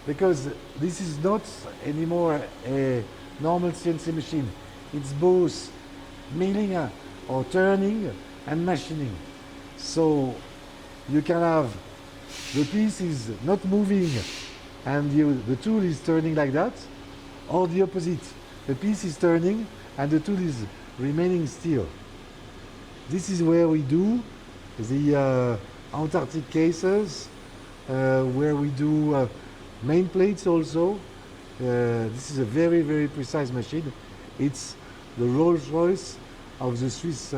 because this is not anymore a normal CNC machine. It's both milling or turning and machining. So you can have the piece is not moving and the tool is turning like that, or the opposite. The piece is turning and the tool is remaining still. This is where we do the Antarctic cases, where we do main plates also. This is a very, very precise machine. It's the Rolls Royce of the Swiss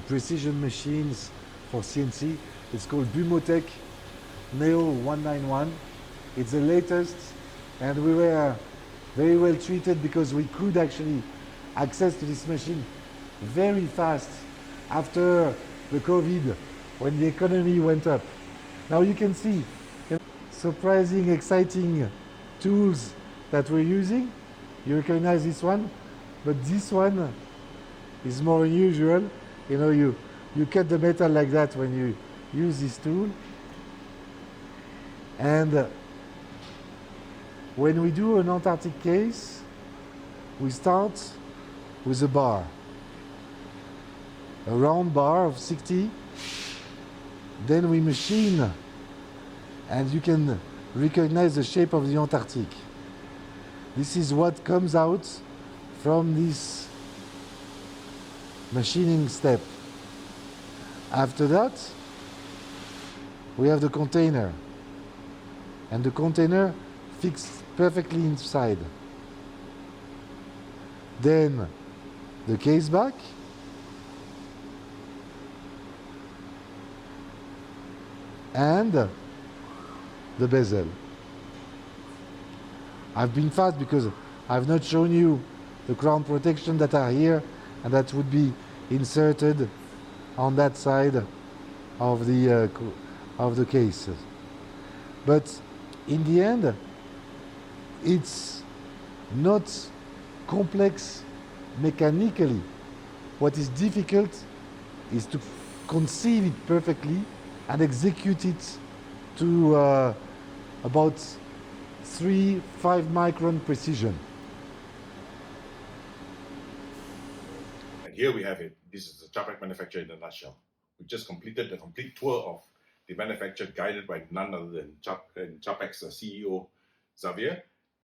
precision machines for CNC. It's called Bumotech Neo 191. It's the latest, and we were very well treated because we could actually access to this machine very fast after the COVID, when the economy went up. Now you can see surprising, exciting tools that we're using. You recognize this one, but this one is more unusual. You know, you cut the metal like that when you use this tool. And when we do an Antarctic case, we start with a bar, a round bar of 60. Then we machine, and you can recognize the shape of the Antarctic. This is what comes out from this machining step. After that, we have the container, and the container fixed perfectly inside. Then the case back, and the bezel. I've been fast because I've not shown you the crown protection that are here and that would be inserted on that side of the case. But in the end, it's not complex mechanically. What is difficult is to conceive it perfectly and execute it to about 3-5 micron precision. And here we have it. This is the Chapac manufacturer in a nutshell. We just completed a complete tour of the manufacturer, guided by none other than Chapac's CEO, Xavier.